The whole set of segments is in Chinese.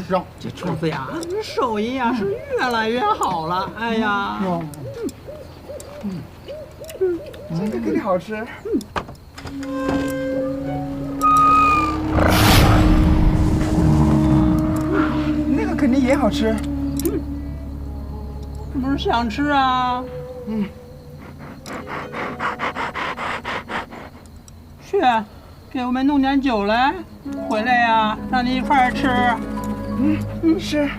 香。这厨子呀，你手艺呀是越来越好了。哎呀，这个肯定好吃。那个肯定也好吃。这不是想吃啊？去，给我们弄点酒来，回来呀，让你一块儿吃。是。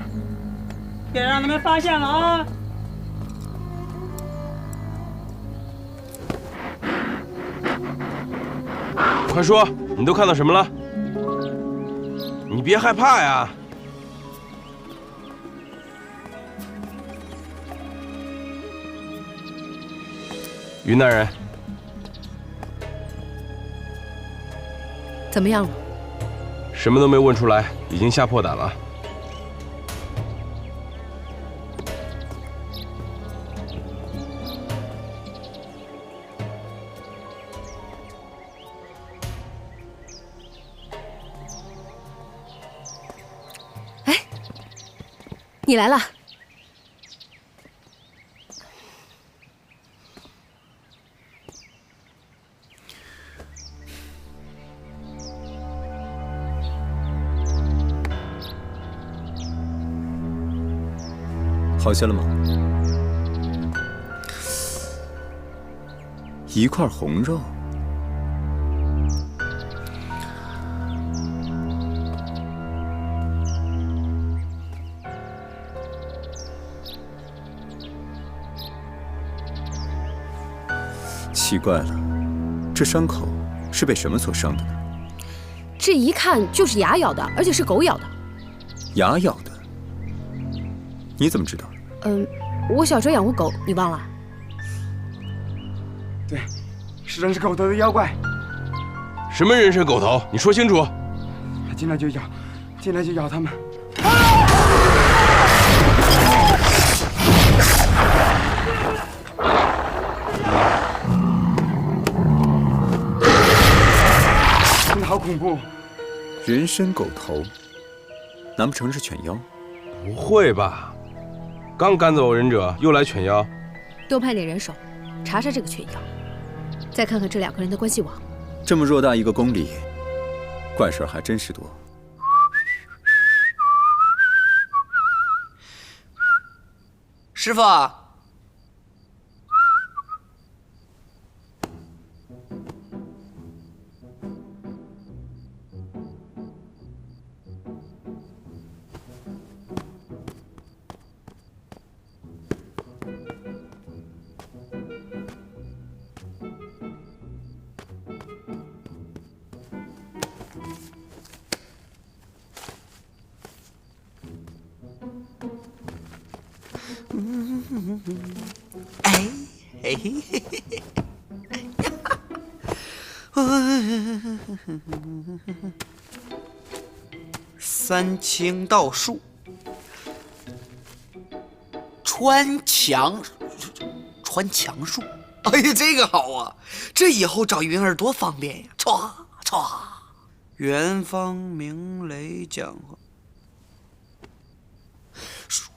别让他们发现了啊！快说，你都看到什么了？你别害怕呀。云南人，怎么样了？什么都没问出来，已经吓破胆了。你来了。好些了吗？一块红肉。奇怪了，这伤口是被什么所伤的呢？这一看就是牙咬的，而且是狗咬的。牙咬的？你怎么知道？我小时候养过狗，你忘了？对，是人是狗头的妖怪。什么人参狗头？你说清楚。他进来就咬，进来就咬他们。真的好恐怖！人参狗头，难不成是犬妖？不会吧？刚赶走忍者，又来犬妖？多派点人手，查查这个犬妖，再看看这两个人的关系网。这么偌大一个宫里，怪事还真是多。师傅，哎，嘿嘿嘿嘿，哎呀，三清道术，穿墙术，哎呀，这个好啊！这以后找云儿多方便呀！歘歘，元方明雷讲话。说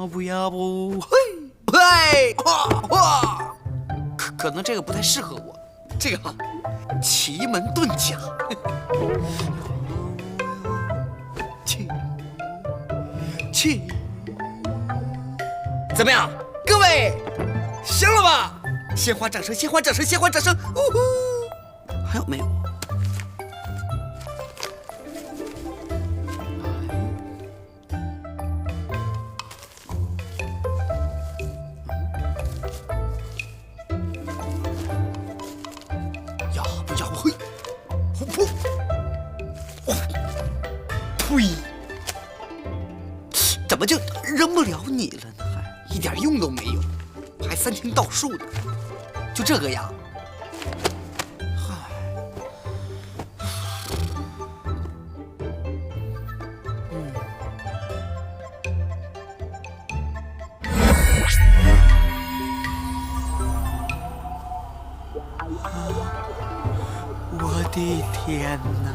不要不嘿嘿哇！可能这个不太适合我，这个奇门遁甲。气，怎么样，各位，行了吧？鲜花掌声，鲜花掌声，鲜花掌声！呜呼，还有没有？呸！怎么就扔不了你了呢？还一点用都没有，还三清道术的，就这个样。的天哪！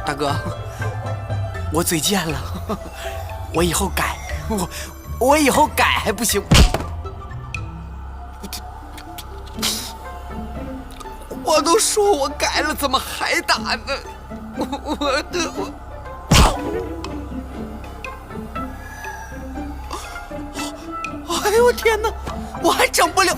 大哥，我嘴贱了，我以后改，我以后改还不行？我都说我改了，怎么还打呢？哎呦我天哪，我还整不了。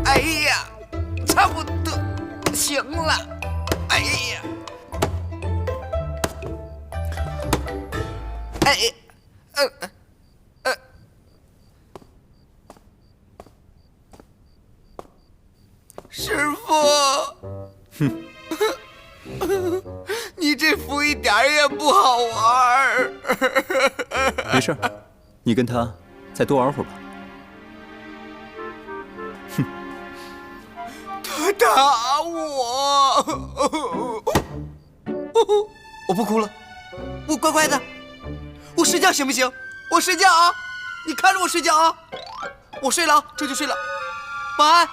哎呀，差不多行了。哎呀，师傅，你这符一点也不好玩。没事，你跟他再多玩会儿吧。他打我，我不哭了，我乖乖的，我睡觉行不行？我睡觉啊，你看着我睡觉啊，我睡了啊，这就睡了，晚安。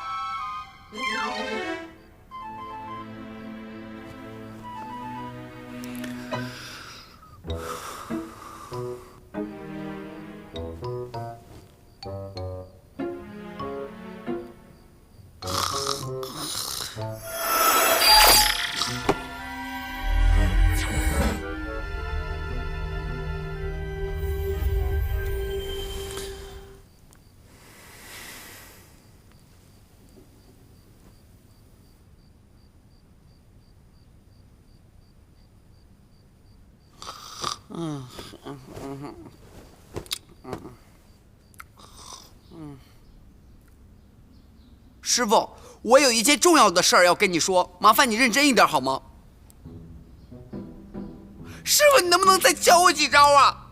师傅，我有一件重要的事儿要跟你说，麻烦你认真一点好吗？师傅，你能不能再教我几招啊？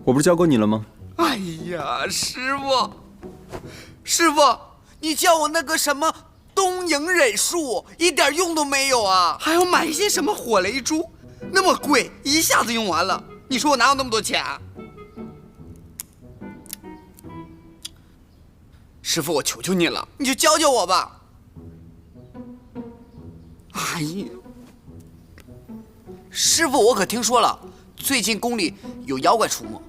我不是教过你了吗？哎呀，师傅，你教我那个什么东瀛忍术，一点用都没有啊！还要买一些什么火雷珠，那么贵，一下子用完了。你说我哪有那么多钱啊？师傅，我求求你了，你就教教我吧。哎呀，师傅，我可听说了，最近宫里有妖怪出没。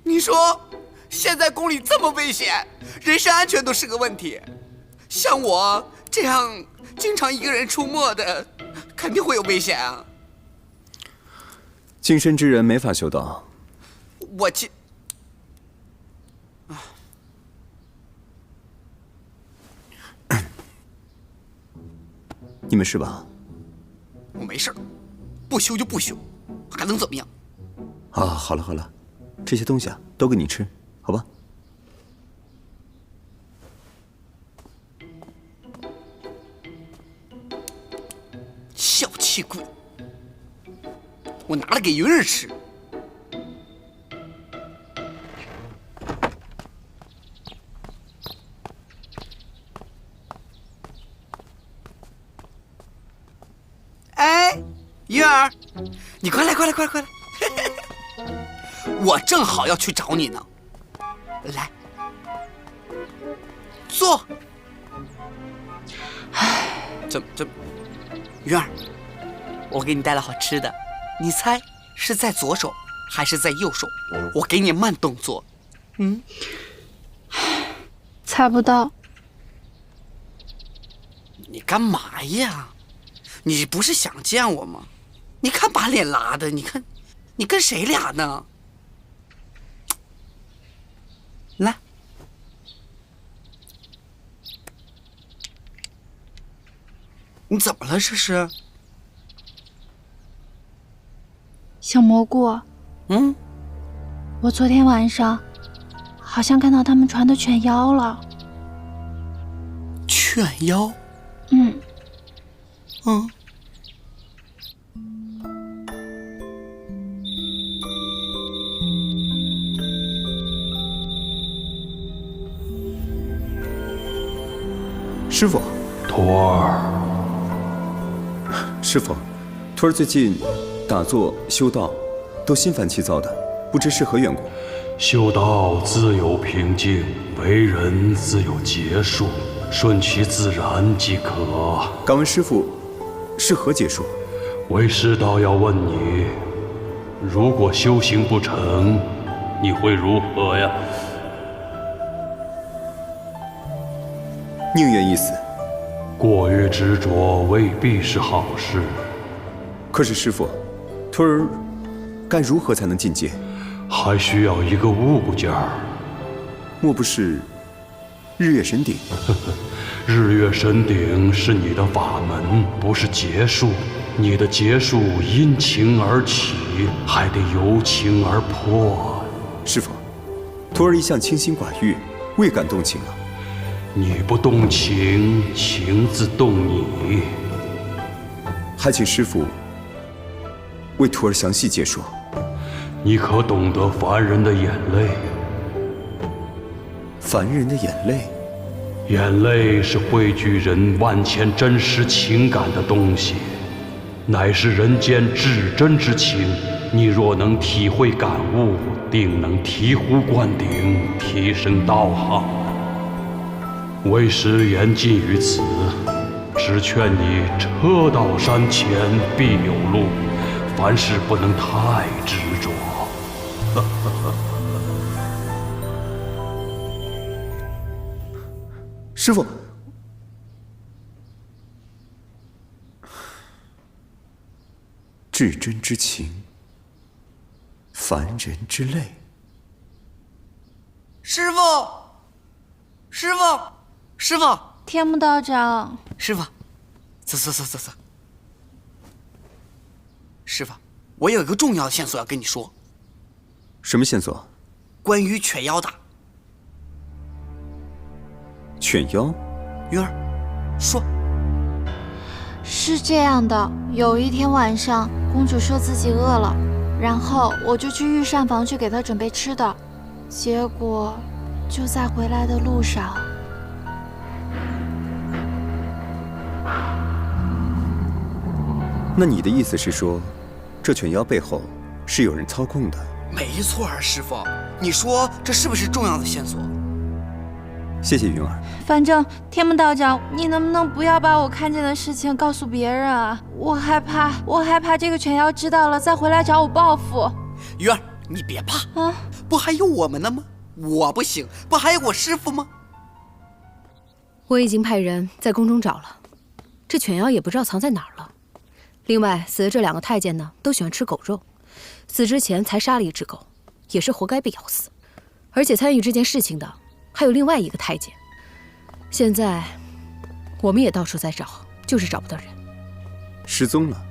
你说，现在宫里这么危险，人身安全都是个问题。像我这样经常一个人出没的，肯定会有危险啊。净身之人没法修道。我你没事吧？我没事，不修就不修，还能怎么样？啊，好了好了，这些东西啊都给你吃，好吧？小气鬼，我拿了给云儿吃。哎，云儿，你快来！我正好要去找你呢。来，坐。怎么？云儿，我给你带了好吃的，你猜是在左手还是在右手？我给你慢动作。猜不到。你干嘛呀？你不是想见我吗？你看把脸拉的，你看，你跟谁俩呢？来，你怎么了？这是？小蘑菇，我昨天晚上好像看到他们船都全妖了。劝妖？嗯。师傅，徒儿，师傅，徒儿最近打坐修道都心烦气躁的，不知是何缘故。修道自有平静，为人自有结束，顺其自然即可。敢问师傅，是何结束？为师倒要问你，如果修行不成，你会如何呀？宁愿一死。过于执着未必是好事。可是师傅，徒儿该如何才能进阶？还需要一个物件儿。莫不是日月神鼎？日月神鼎是你的法门，不是结束。你的结束因情而起，还得由情而破。师傅，徒儿一向清心寡欲，未敢动情啊。你不动情，情自动你。还请师傅为徒儿详细解说。你可懂得凡人的眼泪？凡人的眼泪？眼泪是汇聚人万千真实情感的东西，乃是人间至真之情。你若能体会感悟，定能醍醐灌顶，提升道行。为师言尽于此，只劝你车到山前必有路，凡事不能太执着。师傅，至真之情，凡人之泪。师傅，师傅，师傅，天目道长，师傅，走。师傅，我有一个重要的线索要跟你说。什么线索？关于犬妖的。犬妖？云儿，说。是这样的，有一天晚上，公主说自己饿了，然后我就去御膳房去给她准备吃的，结果就在回来的路上。那你的意思是说，这犬妖背后是有人操控的？没错啊，师傅，你说这是不是重要的线索？谢谢云儿。反正天目道长，你能不能不要把我看见的事情告诉别人啊？我害怕这个犬妖知道了再回来找我报复。云儿，你别怕啊，不还有我们呢吗？我不行，不还有我师傅吗？我已经派人在宫中找了，这犬妖也不知道藏在哪儿了。另外，死的这2个太监呢，都喜欢吃狗肉，死之前才杀了一只狗，也是活该被咬死。而且参与这件事情的还有另外一个太监。现在我们也到处在找，就是找不到人。失踪了。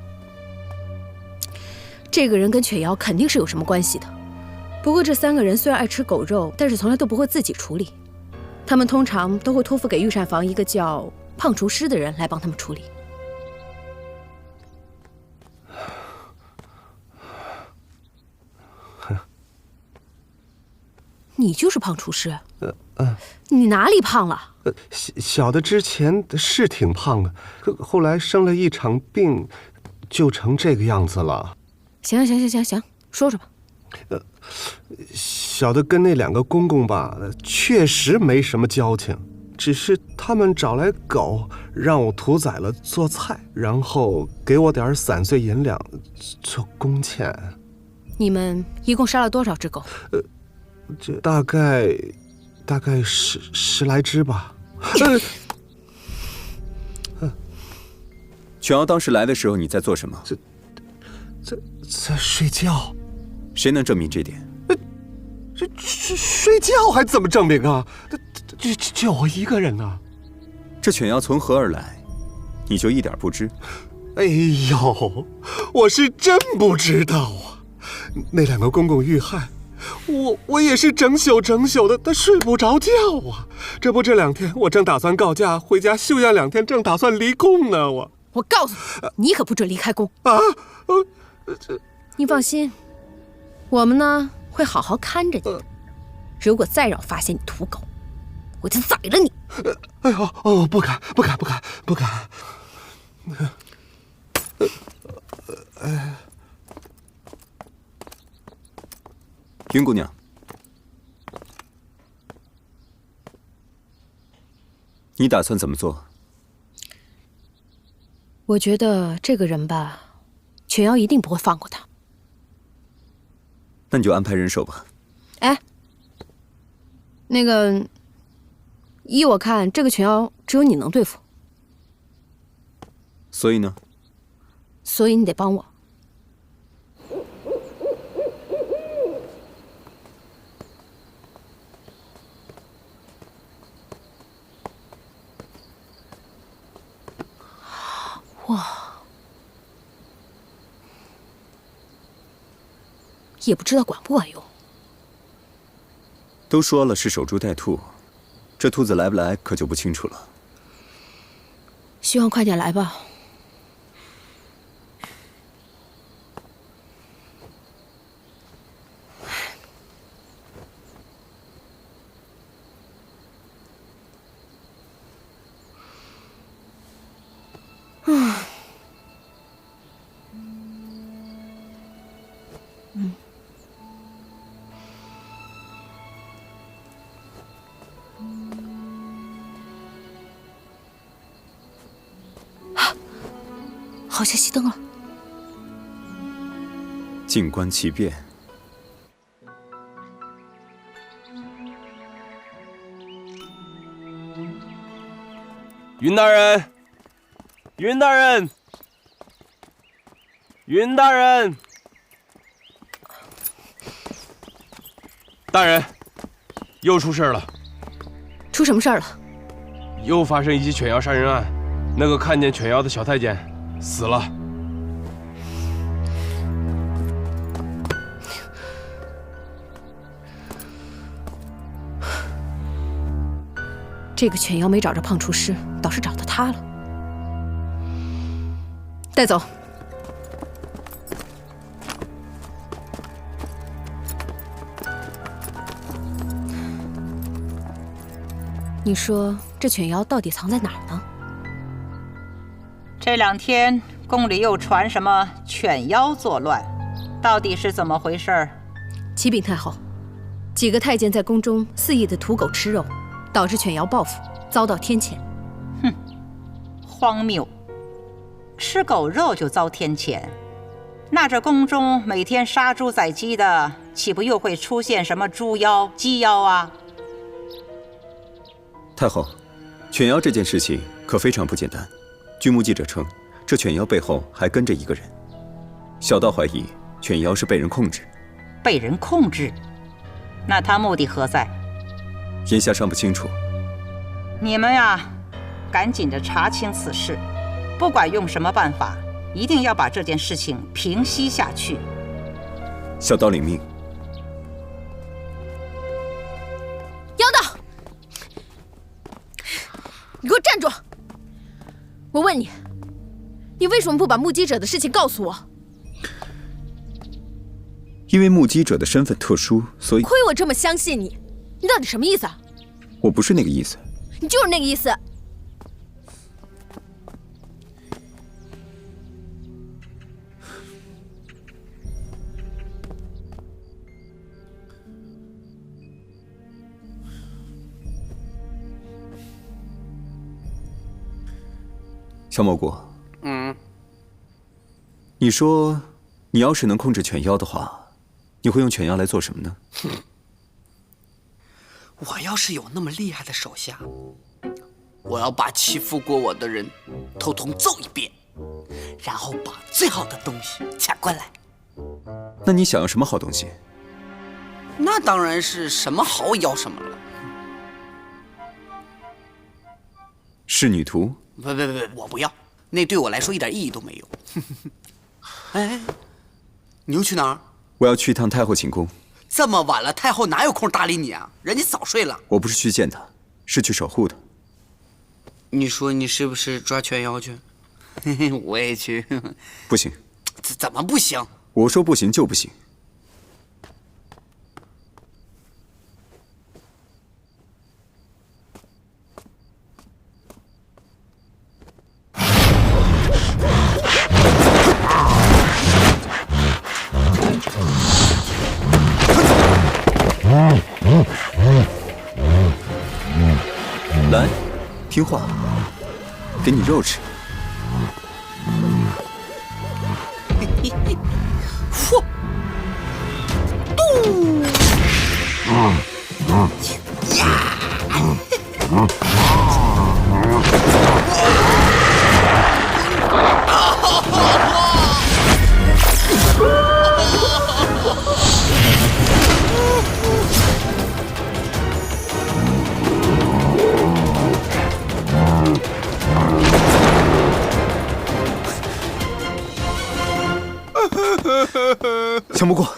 这个人跟犬妖肯定是有什么关系的。不过这3个人虽然爱吃狗肉，但是从来都不会自己处理，他们通常都会托付给御膳房一个叫胖厨师的人来帮他们处理。你就是胖厨师？你哪里胖了？小的之前是挺胖的，后来生了一场病，就成这个样子了。行，说说吧。小的跟那2个公公吧，确实没什么交情，只是他们找来狗让我屠宰了做菜，然后给我点散碎银两做工钱。你们一共杀了多少只狗？这大概10来只吧。犬妖当时来的时候你在做什么？在睡觉。谁能证明这点？这睡觉还怎么证明啊？就我一个人啊。这犬妖从何而来，你就一点不知？哎呦，我是真不知道啊。那2个公公遇害，我也是整宿的，他睡不着觉啊。这2天我正打算告假回家休养2天，正打算离宫呢。我告诉你，你可不准离开宫。你放心，我们呢会好好看着你的。如果再让我发现你屠狗，我就宰了你！哎呦，哦，不敢，不敢，不敢，不敢。云姑娘，你打算怎么做？我觉得这个人吧，犬妖一定不会放过他。那你就安排人手吧。哎，那个，依我看，这个犬妖只有你能对付，所以呢？所以你得帮我。哇，也不知道管不管用。都说了是守株待兔，这兔子来不来可就不清楚了。希望快点来吧。好像熄灯了。静观其变。云大人，云大人，云大人，大人，又出事了。出什么事儿了？又发生一起犬妖杀人案，那个看见犬妖的小太监死了。这个犬妖没找着胖厨师，倒是找到他了。带走。你说这犬妖到底藏在哪儿呢？这2天宫里又传什么犬妖作乱，到底是怎么回事？启禀太后，几个太监在宫中肆意的屠狗吃肉，导致犬妖报复，遭到天谴。哼，荒谬！吃狗肉就遭天谴，那这宫中每天杀猪宰鸡的，岂不又会出现什么猪妖、鸡妖啊？太后，犬妖这件事情可非常不简单。据目击者称，这犬妖背后还跟着一个人。小道怀疑犬妖是被人控制。被人控制？那他目的何在？眼下尚不清楚。你们呀，赶紧的查清此事，不管用什么办法，一定要把这件事情平息下去。小道领命。妖道，你给我站住！我问你，你为什么不把目击者的事情告诉我？因为目击者的身份特殊，所以……亏我这么相信你，你到底什么意思啊？我不是那个意思。你就是那个意思。小蘑菇，你说，你要是能控制犬妖的话，你会用犬妖来做什么呢？我要是有那么厉害的手下，我要把欺负过我的人统统揍一遍，然后把最好的东西抢过来。那你想要什么好东西？那当然是什么好要什么了。仕女图？不，我不要，那对我来说一点意义都没有。哎，你又去哪儿？我要去一趟太后寝宫。这么晚了，太后哪有空搭理你啊？人家早睡了。我不是去见她，是去守护她。你说你是不是抓犬妖去？我也去。不行。怎么不行？我说不行就不行。来，听话，给你肉吃。嚯！咚！强不过，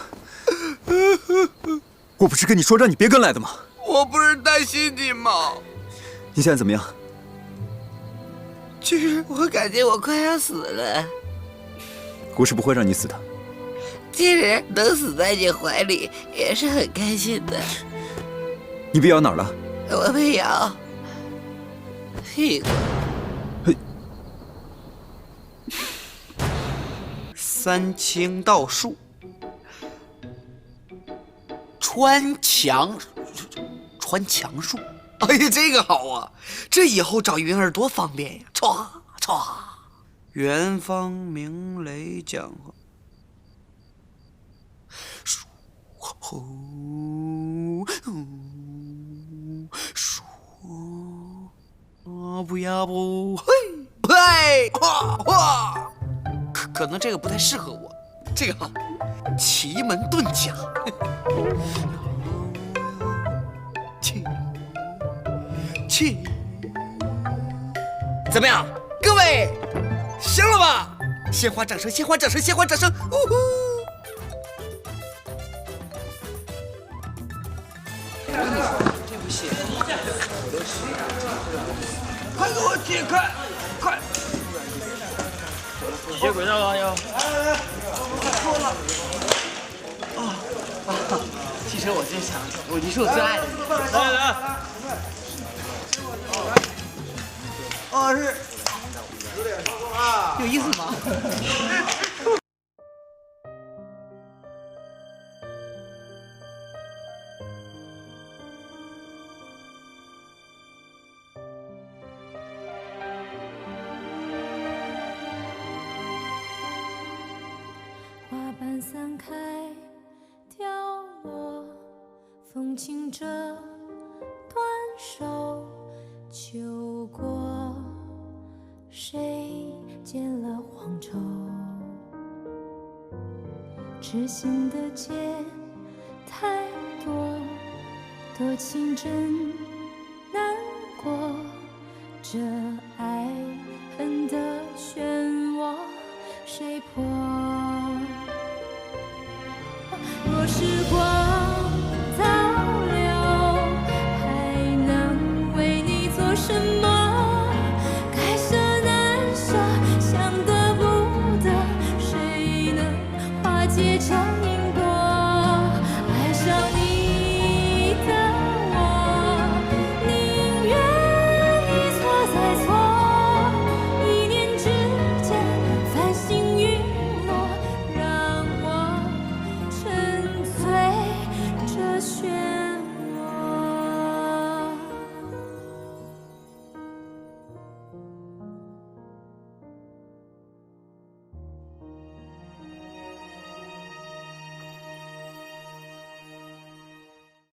我不是跟你说让你别跟来的吗？我不是担心你吗？你现在怎么样？就是我感觉我快要死了。我是不会让你死的。其实能死在你怀里也是很开心的。你被咬哪儿了？我被咬屁股。三清道术，穿墙术。哎呀，这个好啊！这以后找云儿多方便呀！歘歘，元方明雷讲话。说，不要不，嘿，哇！可能这个不太适合我，这个好，奇门遁甲。气，怎么样，各位，行了吧？鲜花掌声，鲜花掌声，鲜花掌声！呜呼！这不行，快给我解开，快！你接轨道了要？其实我就想，你是我最爱的人。来。是，有意思吗？花瓣散开，掉落，风轻折断手，秋过。谁剪了黄绸？痴心的结太多，多情真难过。这爱恨的漩涡，谁破？若时光倒流，还能为你做什么？想得不得，谁能化解成